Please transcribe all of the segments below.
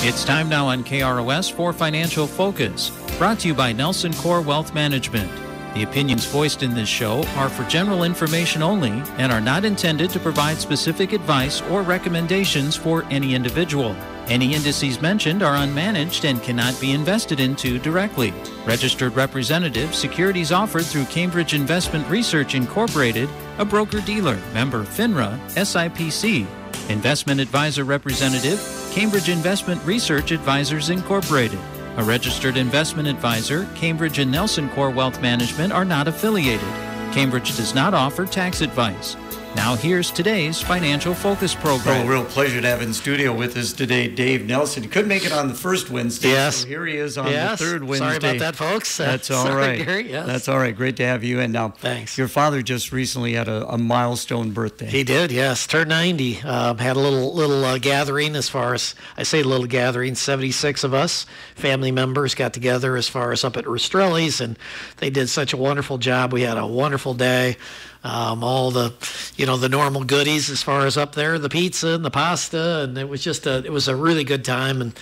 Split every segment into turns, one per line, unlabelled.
It's time now on KROS for Financial Focus, brought to you by NelsonCorp Wealth Management. The opinions voiced in this show are for general information only and are not intended to provide specific advice or recommendations for any individual. Any indices mentioned are unmanaged and cannot be invested into directly. Registered representative, securities offered through Cambridge Investment Research Incorporated, a broker-dealer, member FINRA, SIPC. Investment advisor representative, Cambridge Investment Research Advisors Incorporated. A registered investment advisor, Cambridge and NelsonCorp Wealth Management are not affiliated. Cambridge does not offer tax advice. Now here's today's Financial Focus program.
Oh, real pleasure to have in studio with us today Dave Nelson. He couldn't make it on the first Wednesday,
yes.
So here he is on the third Wednesday.
Sorry about that, folks.
That's all
sorry,
right.
Gary, yes.
That's all right. Great to have you. And now,
thanks.
Your father just recently had a milestone birthday.
He did, yes. Turned 90. Had a little gathering as far as, I say little gathering, 76 of us, family members got together as far as up at Rastrelli's, and they did such a wonderful job. We had a wonderful day. All the, the normal goodies as far as up there, the pizza and the pasta, and it was just it was a really good time. And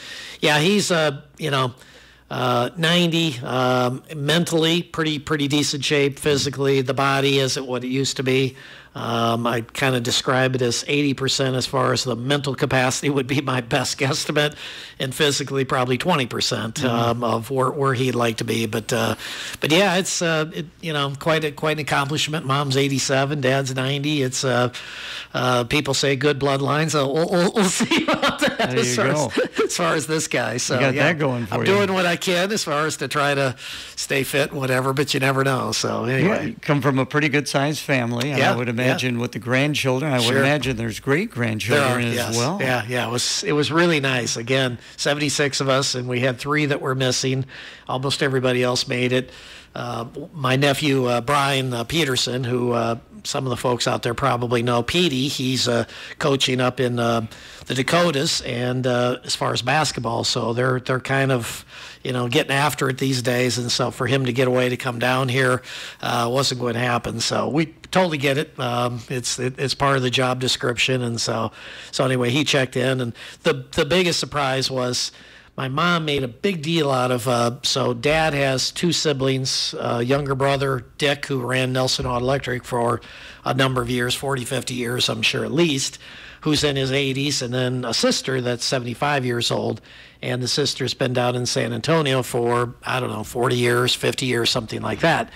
yeah, he's 90, mentally pretty decent shape. Physically, the body isn't what it used to be. I kind of describe it as 80% as far as the mental capacity would be my best guesstimate, and physically probably 20% of where he'd like to be. But yeah, it's quite an accomplishment. Mom's 87, Dad's 90. It's people say good bloodlines. We'll see about that as far as this guy. So
you got that going for
I'm doing what I can as far as to try to stay fit, whatever. But you never know. So anyway,
you come from a pretty good sized family. And I would imagine with the grandchildren, I would imagine there's great grandchildren as well.
Yeah. It was really nice. Again, 76 of us, and we had 3 that were missing. Almost everybody else made it. My nephew, Brian Peterson, who some of the folks out there probably know, Petey, he's coaching up in the Dakotas, and as far as basketball, so they're kind of, getting after it these days, and so for him to get away to come down here wasn't going to happen. So we totally get it. It's part of the job description, and so anyway, he checked in, and the biggest surprise was my mom made a big deal out of, so Dad has 2 siblings, younger brother, Dick, who ran Nelson Auto Electric for a number of years, 40, 50 years, I'm sure at least, who's in his 80s, and then a sister that's 75 years old, and the sister's been down in San Antonio for, 40 years, 50 years, something like that.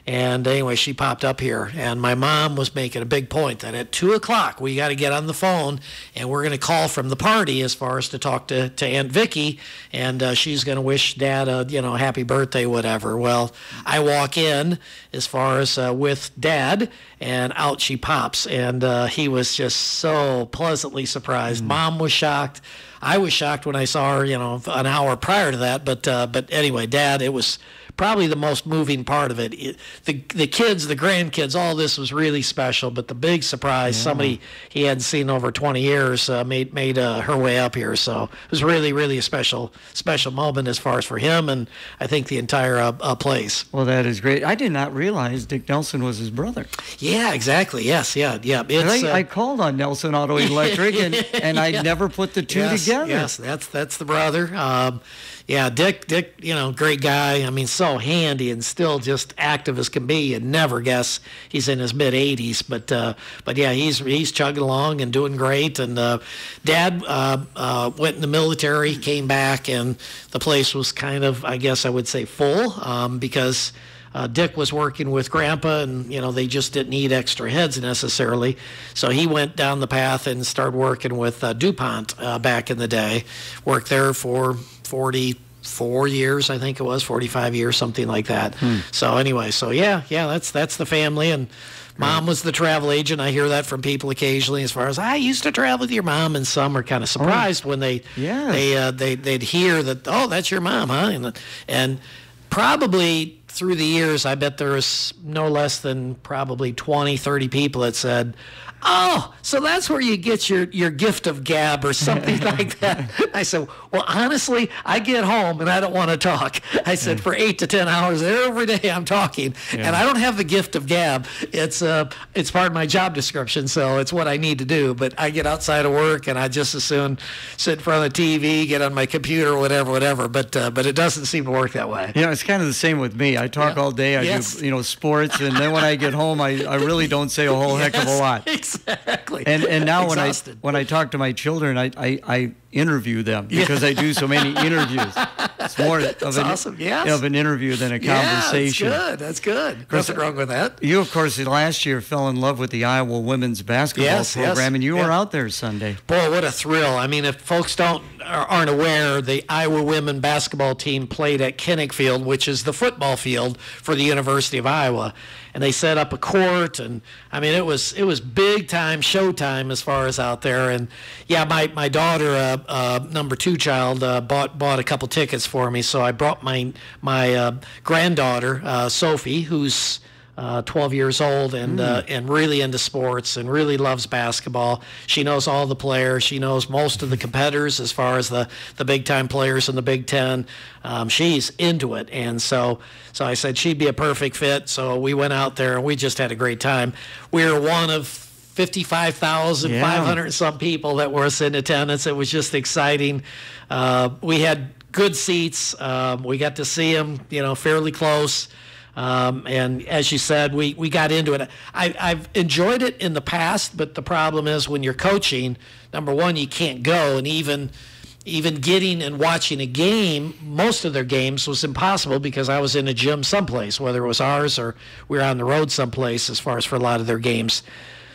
And anyway, she popped up here, and my mom was making a big point that at 2 o'clock we got to get on the phone, and we're going to call from the party as far as to talk to Aunt Vicky, and she's going to wish Dad a happy birthday, whatever. Well, I walk in as far as with Dad, and out she pops, and he was just so pleasantly surprised. Mom was shocked. I was shocked when I saw her, an hour prior to that, but anyway, Dad, it was probably the most moving part of it. The kids, the grandkids, all this was really special, but the big surprise, somebody he hadn't seen in over 20 years made her way up here. So it was really, really a special moment as far as for him and I think the entire place.
Well, that is great. I did not realize Dick Nelson was his brother.
Yeah, exactly. Yes, yeah. It's,
I called on Nelson Auto Electric, and I never put the two together.
Yes, that's the brother. Yeah, Dick, great guy. I mean, so handy and still just active as can be. You'd never guess he's in his mid-80s, but yeah, he's chugging along and doing great. And Dad went in the military, came back, and the place was kind of, I guess I would say, full because Dick was working with Grandpa, and they just didn't need extra heads necessarily. So he went down the path and started working with DuPont back in the day. Worked there for 44 years, I think it was, 45 years, something like that. So anyway, yeah, that's the family. And Mom was the travel agent. I hear that from people occasionally as far as, I used to travel with your mom, and some are kind of surprised when they'd hear that, oh, that's your mom, huh? And probably through the years, I bet there was no less than probably 20, 30 people that said, oh, so that's where you get your gift of gab or something like that. I said, well, honestly, I get home and I don't want to talk. I said, for 8 to 10 hours every day I'm talking, and I don't have the gift of gab. It's part of my job description, so it's what I need to do. But I get outside of work and I just as soon sit in front of the TV, get on my computer, whatever. But it doesn't seem to work that way.
It's kind of the same with me. I talk all day. I do sports, and then when I get home, I really don't say a whole heck of a lot.
Exactly.
And now when I talk to my children, I interview them because I do so many interviews. It's more of an interview than a conversation.
That's good. Nothing wrong with that.
You, of course, last year fell in love with the Iowa women's basketball program, and you were out there Sunday.
Boy, what a thrill. I mean, if folks aren't aware, the Iowa women basketball team played at Kinnick Field, which is the football field for the University of Iowa. And they set up a court, and I mean, it was big time, showtime as far as out there. And my daughter, number 2 child, bought a couple tickets for me. So I brought my granddaughter, Sophie, who's 12 years old and really into sports and really loves basketball. She knows all the players. She knows most of the competitors as far as the big-time players in the Big Ten. She's into it. And so I said she'd be a perfect fit. So we went out there, and we just had a great time. We were one of 55,500 some people that were in attendance. It was just exciting. We had good seats. We got to see them, fairly close. And as you said, we got into it. I've enjoyed it in the past, but the problem is when you're coaching, number one, you can't go, and even getting and watching a game, most of their games was impossible because I was in a gym someplace, whether it was ours or we were on the road someplace as far as for a lot of their games.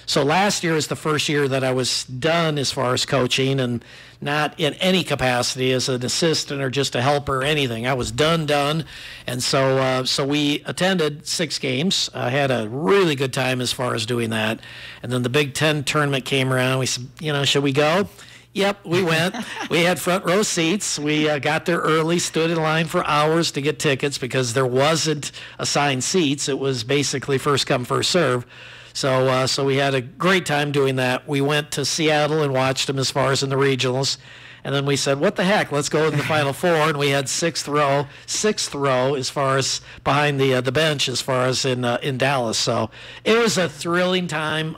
So last year is the first year that I was done as far as coaching, and not in any capacity as an assistant or just a helper or anything. I was done. And so we attended 6 games. I had a really good time as far as doing that. And then the Big Ten tournament came around. We said, should we go? Yep, we went. We had front row seats. We got there early, stood in line for hours to get tickets because there wasn't assigned seats. It was basically first come, first serve. So we had a great time doing that. We went to Seattle and watched them as far as in the regionals. And then we said, what the heck, let's go to the Final Four. And we had sixth row as far as behind the bench as far as in Dallas. So it was a thrilling time.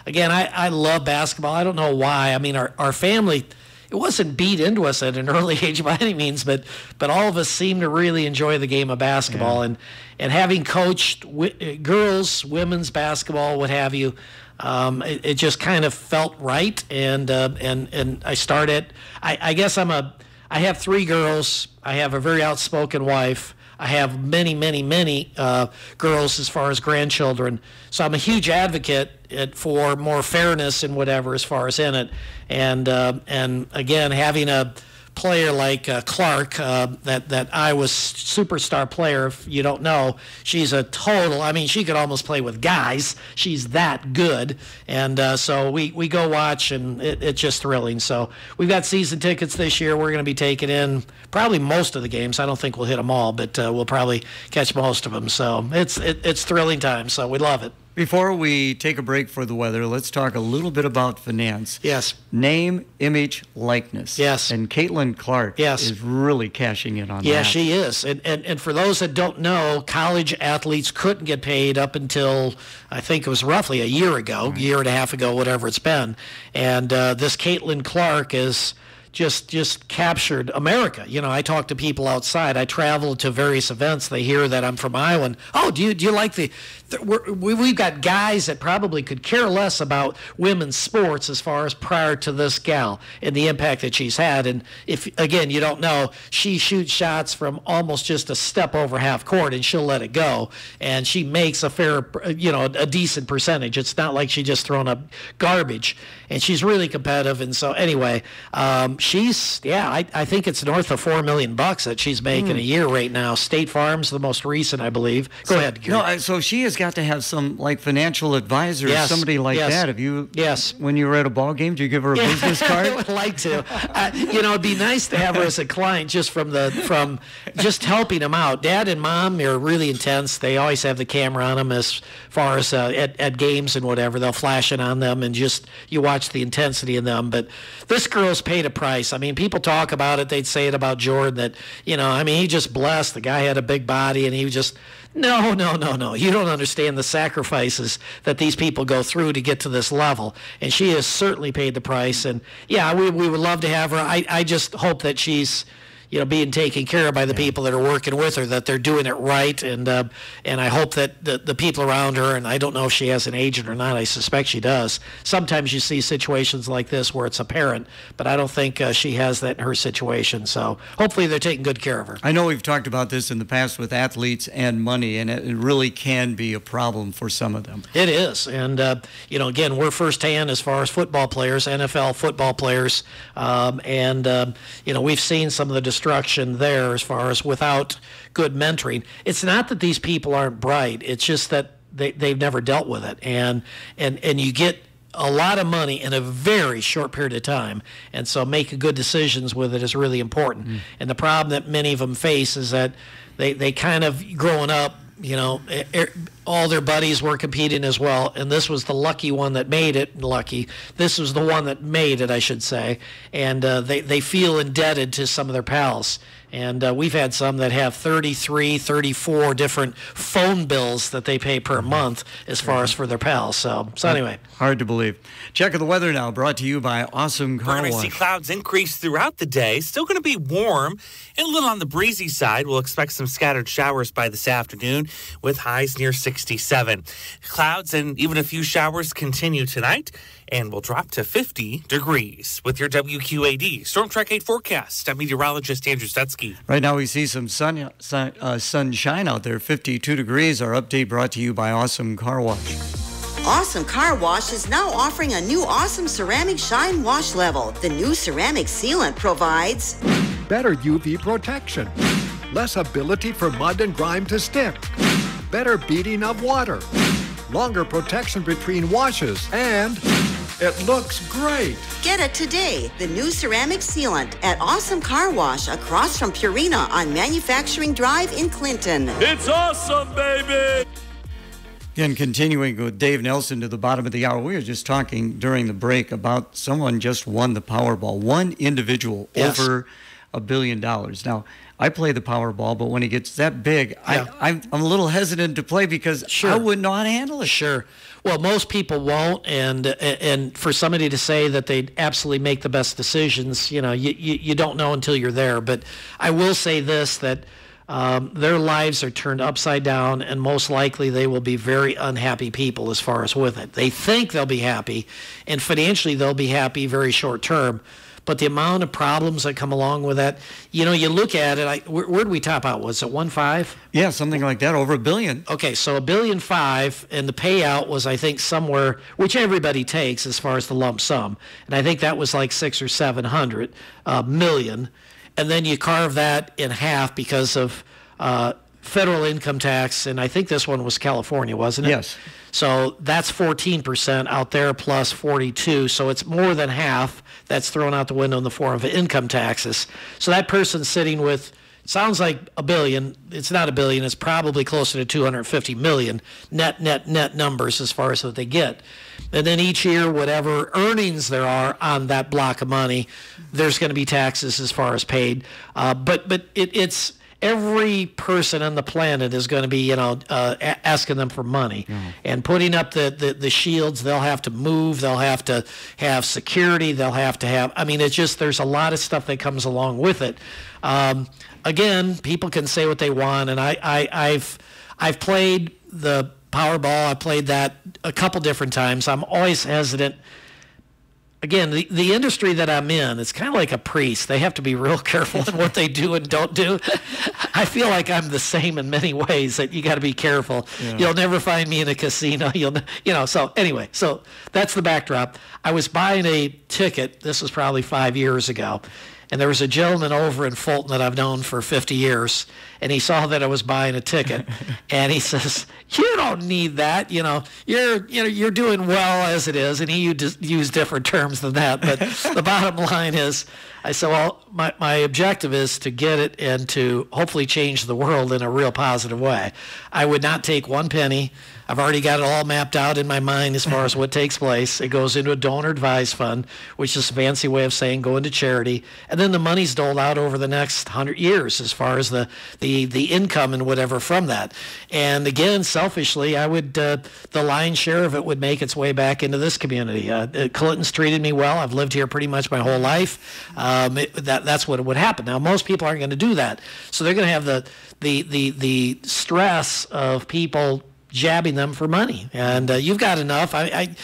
Again, I love basketball. I don't know why. I mean, our family, it wasn't beat into us at an early age by any means, but all of us seemed to really enjoy the game of basketball. Yeah. And having coached girls, women's basketball, what have you, it just kind of felt right. And I started. I guess I have 3 girls. I have a very outspoken wife. I have many girls as far as grandchildren. So I'm a huge advocate for more fairness and whatever as far as in it. And again, having a player like Clark, that Iowa superstar player, if you don't know, she's a total, I mean, she could almost play with guys. She's that good. And so we go watch, and it's just thrilling. So we've got season tickets this year. We're going to be taking in probably most of the games. I don't think we'll hit them all, but we'll probably catch most of them. So it's thrilling time. So we love it.
Before we take a break for the weather, let's talk a little bit about finance.
Yes.
Name, image, likeness.
Yes.
And Caitlin Clark is really cashing in on that.
Yeah, she is. And for those that don't know, college athletes couldn't get paid up until, I think it was roughly a year ago, year and a half ago, whatever it's been. And this Caitlin Clark is just captured America. I talk to people outside. I travel to various events. They hear that I'm from Iowa. And, oh, do you like we've got guys that probably could care less about women's sports as far as prior to this gal and the impact that she's had. And if, again, you don't know, she shoots shots from almost just a step over half court, and she'll let it go. And she makes a decent percentage. It's not like she just thrown up garbage. And she's really competitive. And so anyway, I think it's north of $4 million that she's making a year right now. State Farm's the most recent, I believe. Go ahead, Gary.
No, so she has got to have some like financial advisor, or somebody like that. Have you?
Yes.
When you were at a ball game, did you give her a business card?
I would like to. It'd be nice to have her as a client just from just helping them out. Dad and Mom are really intense. They always have the camera on them as far as at games and whatever. They'll flash it on them, and just you watch the intensity in them. But this girl's paid a price. I mean, people talk about it. They'd say it about Jordan that, he just blessed. The guy had a big body, and he was just, no. You don't understand the sacrifices that these people go through to get to this level. And she has certainly paid the price. And, we would love to have her. I just hope that she's, being taken care of by the people that are working with her, that they're doing it right. And I hope that the people around her, and I don't know if she has an agent or not, I suspect she does. Sometimes you see situations like this where it's apparent, but I don't think she has that in her situation. So hopefully they're taking good care of her.
I know we've talked about this in the past with athletes and money, and it really can be a problem for some of them.
It is. And, again, we're firsthand as far as football players, NFL football players, we've seen some of the destruction there as far as without good mentoring. It's not that these people aren't bright. It's just that they've never dealt with it. And you get a lot of money in a very short period of time. And so making good decisions with it is really important. And the problem that many of them face is that they kind of growing up, all their buddies were competing as well, and this was the lucky one that made it. This was the one that made it, I should say, and they feel indebted to some of their pals. And we've had some that have 33, 34 different phone bills that they pay per month as far as for their pals. So anyway.
Hard to believe. Check of the weather now, brought to you by Awesome Car Wash.
We're going to see clouds increase throughout the day. Still going to be warm and a little on the breezy side. We'll expect some scattered showers by this afternoon with highs near 67. Clouds and even a few showers continue tonight, and will drop to 50 degrees. With your WQAD Storm Track 8 forecast, I'm meteorologist Andrew Stutzky.
Right now we see some sunshine out there, 52 degrees. Our update brought to you by Awesome Car Wash.
Awesome Car Wash is now offering a new awesome ceramic shine wash level. The new ceramic sealant provides
better UV protection, less ability for mud and grime to stick, better beading of water, longer protection between washes, and it looks great.
Get it today. The new ceramic sealant at Awesome Car Wash across from Purina on Manufacturing Drive in Clinton.
It's awesome, baby!
Again, continuing with Dave Nelson to the bottom of the hour, we were just talking during the break about someone just won the Powerball. One individual over $1 billion. Now, I play the Powerball, but when it gets that big, I'm a little hesitant to play because I wouldn't know how to handle it.
Sure. Well, most people won't, and for somebody to say that they'd absolutely make the best decisions, you don't know until you're there. But I will say this, that their lives are turned upside down, and most likely they will be very unhappy people as far as with it. They think they'll be happy, and financially they'll be happy very short term. But the amount of problems that come along with that, you look at it, where did we top out? Was it 1.5?
Yeah, something like that, over $1 billion.
Okay, so $1.5 billion, and the payout was, I think, somewhere, which everybody takes as far as the lump sum. And I think that was like 600 or 700 million. And then you carve that in half because of federal income tax, and I think this one was California, wasn't it?
Yes.
So that's 14% out there plus 42, so it's more than half that's thrown out the window in the form of income taxes. So that person's sitting with, sounds like $1 billion. It's not $1 billion. It's probably closer to 250 million net numbers as far as what they get. And then each year, whatever earnings there are on that block of money, there's going to be taxes as far as paid. But it's every person on the planet is going to be, asking them for money and putting up the shields. They'll have to move. They'll have to have security. They'll have to have. I mean, it's just there's a lot of stuff that comes along with it. Again, people can say what they want, and I've played the Powerball. I played that a couple different times. I'm always hesitant. again, the industry that I'm in, it's kind of like a priest. They have to be real careful in what they do and don't do. I feel like I'm the same in many ways, that you got to be careful. Yeah. You'll never find me in a casino. So anyway, so that's the backdrop. I was buying a ticket. This was probably 5 years ago. And there was a gentleman over in Fulton that I've known for 50 years, and he saw that I was buying a ticket, and he says, "You don't need that. You're doing well as it is." And he used different terms than that, but the bottom line is, I said, well, my objective is to get it and to hopefully change the world in a real positive way. I would not take one penny. I've already got it all mapped out in my mind as far as what takes place. It goes into a donor advised fund, which is a fancy way of saying go into charity. And then the money's doled out over the next 100 years as far as the income and whatever from that. And again, selfishly, I would, the lion's share of it would make its way back into this community. Clinton's treated me well. I've lived here pretty much my whole life. That's what would happen. Now, most people aren't going to do that. So they're going to have the stress of people jabbing them for money, and you've got enough. I'm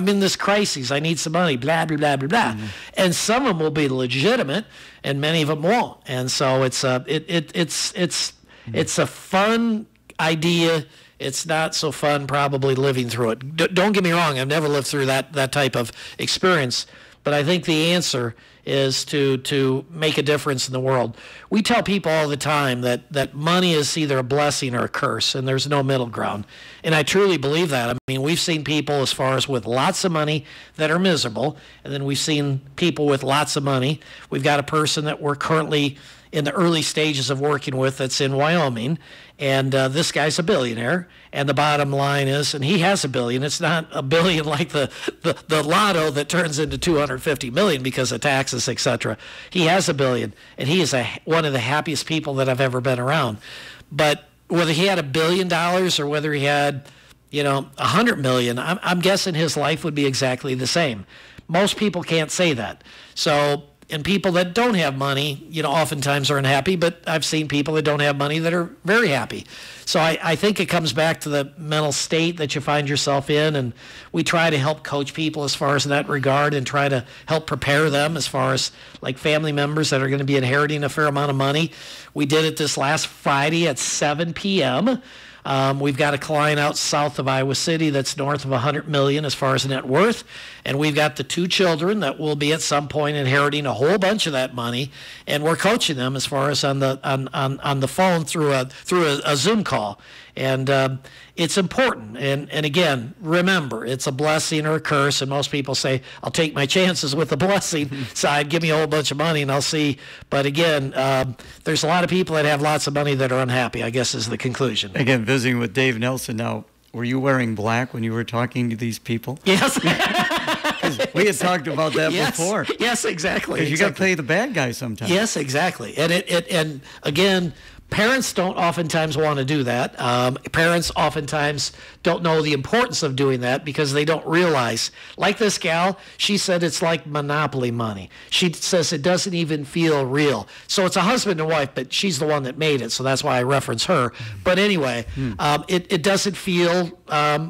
in this crisis. I need some money. Blah blah blah blah blah. Mm-hmm. And some of them will be legitimate, and many of them won't. And so it's a fun idea. It's not so fun probably living through it. Don't get me wrong. I've never lived through that type of experience, but I think the answer is to make a difference in the world. We tell people all the time that money is either a blessing or a curse, and there's no middle ground. And I truly believe that. I mean, we've seen people as far as with lots of money that are miserable, and then we've seen people with lots of money. We've got a person that we're currently in the early stages of working with that's in Wyoming, and this guy's a billionaire, and the bottom line is, and he has $1 billion. It's not $1 billion like the lotto that turns into $250 million because of taxes, etc. He has $1 billion, and he is one of the happiest people that I've ever been around. But whether he had $1 billion or whether he had, $100 million, I'm guessing his life would be exactly the same. Most people can't say that. So. And people that don't have money, oftentimes are unhappy, but I've seen people that don't have money that are very happy. So I think it comes back to the mental state that you find yourself in, and we try to help coach people as far as in that regard and try to help prepare them as far as like family members that are going to be inheriting a fair amount of money. We did it this last Friday at 7 p.m., we've got a client out south of Iowa City that's north of $100 million as far as net worth, and we've got the 2 children that will be at some point inheriting a whole bunch of that money, and we're coaching them as far as on the phone through a Zoom call. And it's important. And again, remember, it's a blessing or a curse. And most people say, I'll take my chances with the blessing side. Give me a whole bunch of money and I'll see. But again, there's a lot of people that have lots of money that are unhappy, I guess is the conclusion.
Again, visiting with Dave Nelson now. Were you wearing black when you were talking to these people?
Yes.
We had talked about that before.
Yes, exactly.
Because you got to play the bad guy sometimes.
Yes, exactly. And again, parents don't oftentimes want to do that. Parents oftentimes don't know the importance of doing that because they don't realize. Like this gal, she said it's like monopoly money. She says it doesn't even feel real. So it's a husband and wife, but she's the one that made it, so that's why I reference her. But anyway, it doesn't feel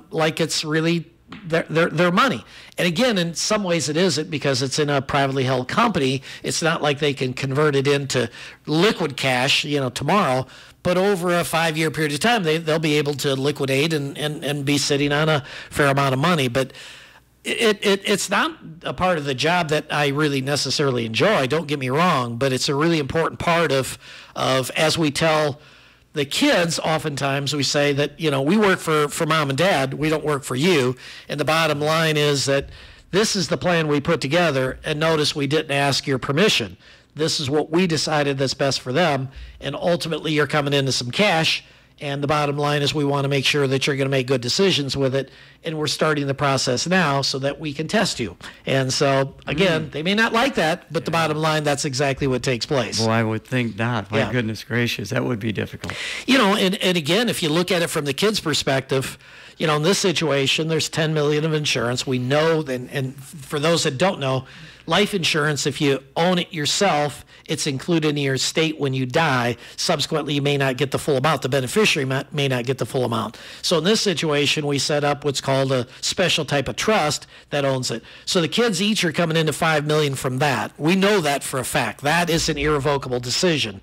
like it's really their money. And again, in some ways it isn't because it's in a privately held company. It's not like they can convert it into liquid cash, tomorrow. But over a 5-year period of time, they'll be able to liquidate and be sitting on a fair amount of money. But it's not a part of the job that I really necessarily enjoy. Don't get me wrong, but it's a really important part of as we tell the kids, oftentimes we say that, we work for mom and dad, we don't work for you. And the bottom line is that this is the plan we put together, and notice we didn't ask your permission. This is what we decided that's best for them, and ultimately you're coming into some cash, and the bottom line is we want to make sure that you're going to make good decisions with it, and we're starting the process now so that we can test you. And so, again, they may not like that, but the bottom line, that's exactly what takes place.
Well, I would think not. My goodness gracious, that would be difficult.
And again, if you look at it from the kid's perspective, in this situation, there's $10 million of insurance. We know, and for those that don't know, life insurance, if you own it yourself, it's included in your estate when you die. Subsequently, you may not get the full amount. The beneficiary may not get the full amount. So in this situation, we set up what's called a special type of trust that owns it. So the kids each are coming into $5 million from that. We know that for a fact. That is an irrevocable decision.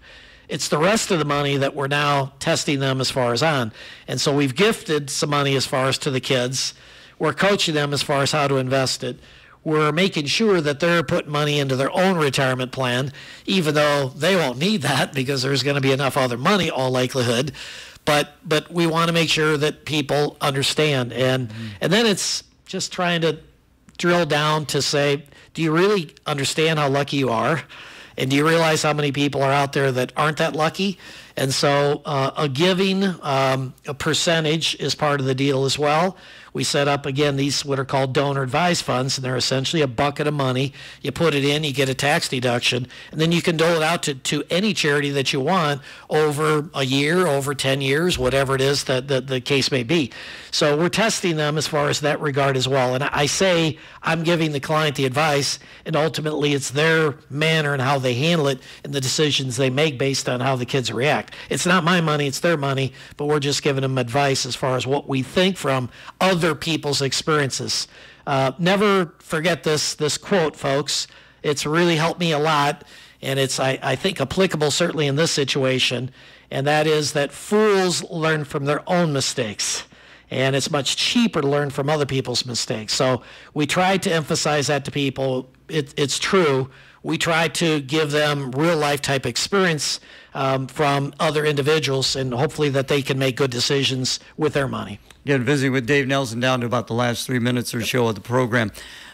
It's the rest of the money that we're now testing them as far as on. And so we've gifted some money as far as to the kids. We're coaching them as far as how to invest it. We're making sure that they're putting money into their own retirement plan, even though they won't need that because there's going to be enough other money, all likelihood. But we want to make sure that people understand. And then it's just trying to drill down to say, do you really understand how lucky you are? And do you realize how many people are out there that aren't that lucky? And so a percentage is part of the deal as well. We set up, again, these what are called donor advised funds, and they're essentially a bucket of money. You put it in, you get a tax deduction, and then you can dole it out to any charity that you want over a year, over 10 years, whatever it is that the case may be. So we're testing them as far as that regard as well. And I say I'm giving the client the advice, and ultimately it's their manner and how they handle it and the decisions they make based on how the kids react. It's not my money, it's their money, but we're just giving them advice as far as what we think from other people's experiences. Never forget this quote, folks. It's really helped me a lot, and it's, I think, applicable certainly in this situation, and that is that fools learn from their own mistakes, and it's much cheaper to learn from other people's mistakes. So we try to emphasize that to people. It's true. We try to give them real-life type experience from other individuals, and hopefully that they can make good decisions with their money.
Again, visiting with Dave Nelson down to about the last 3 minutes or so of the program.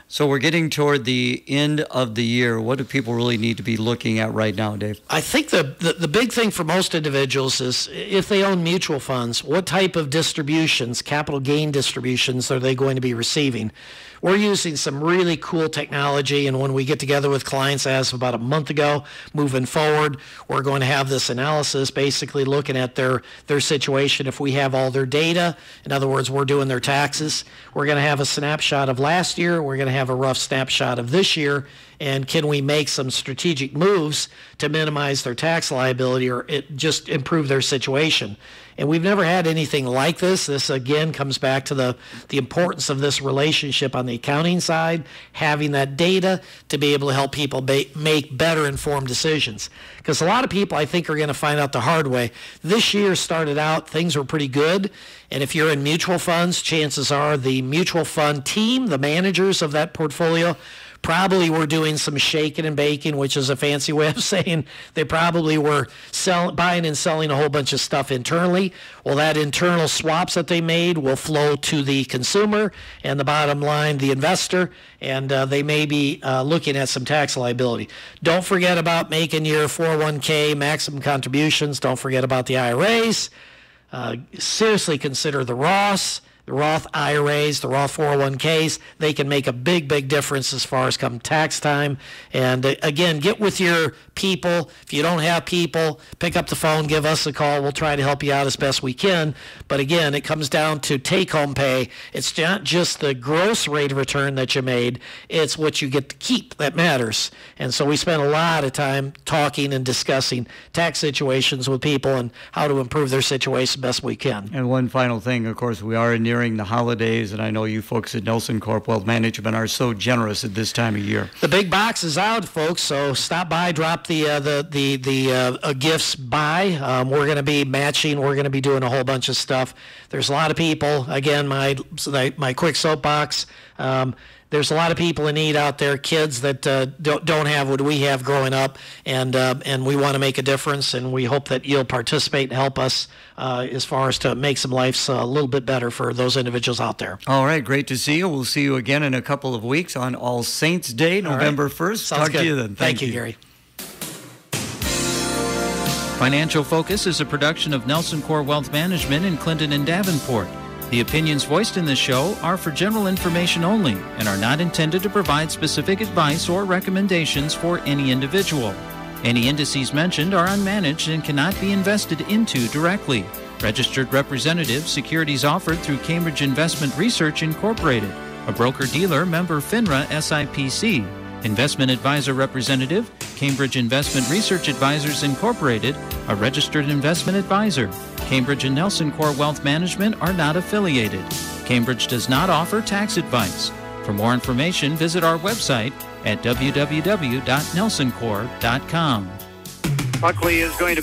So we're getting toward the end of the year. What do people really need to be looking at right now, Dave?
I think the big thing for most individuals is if they own mutual funds, what type of distributions, capital gain distributions, are they going to be receiving? We're using some really cool technology, and when we get together with clients as of about a month ago, moving forward, we're going to have this analysis basically looking at their situation. If we have all their data, in other words, we're doing their taxes, we're going to have a snapshot of last year, we're going to have a rough snapshot of this year, and can we make some strategic moves to minimize their tax liability or just improve their situation? And we've never had anything like this. This, again, comes back to the importance of this relationship on the accounting side, having that data to be able to help people make better informed decisions. Because a lot of people, I think, are going to find out the hard way. This year started out, things were pretty good. And if you're in mutual funds, chances are the mutual fund team, the managers of that portfolio, probably were doing some shaking and baking, which is a fancy way of saying they probably were buying and selling a whole bunch of stuff internally. Well, that internal swaps that they made will flow to the consumer and the bottom line, the investor, and they may be looking at some tax liability. Don't forget about making your 401k maximum contributions. Don't forget about the IRAs. Seriously consider the Roth IRAs, the Roth 401ks. They can make a big, big difference as far as come tax time. And again, get with your people. If you don't have people, pick up the phone, give us a call. We'll try to help you out as best we can. But again, it comes down to take-home pay. It's not just the gross rate of return that you made. It's what you get to keep that matters. And so we spend a lot of time talking and discussing tax situations with people and how to improve their situation best we can.
And one final thing, of course, we are nearing the holidays, and I know you folks at NelsonCorp Wealth Management are so generous at this time of year.
The big box is out, folks, so stop by, drop the gifts by. We're going to be matching. We're going to be doing a whole bunch of stuff. There's a lot of people. Again, my quick soapbox. There's a lot of people in need out there, kids that don't have what we have growing up, and we want to make a difference, and we hope that you'll participate and help us as far as to make some lives a little bit better for those individuals out there.
All right, great to see you. We'll see you again in a couple of weeks on All Saints Day, November 1st.
Sounds
Talk
good.
to you then.
Thank you, Gary.
Financial Focus is a production of NelsonCorp Wealth Management in Clinton and Davenport. The opinions voiced in this show are for general information only and are not intended to provide specific advice or recommendations for any individual. Any indices mentioned are unmanaged and cannot be invested into directly. Registered representative securities offered through Cambridge Investment Research Incorporated, a broker-dealer member FINRA SIPC. Investment advisor representative, Cambridge Investment Research Advisors Incorporated, a registered investment advisor. Cambridge and NelsonCorp Wealth Management are not affiliated. Cambridge does not offer tax advice. For more information, visit our website at www.nelsoncorp.com.
Buckley is going to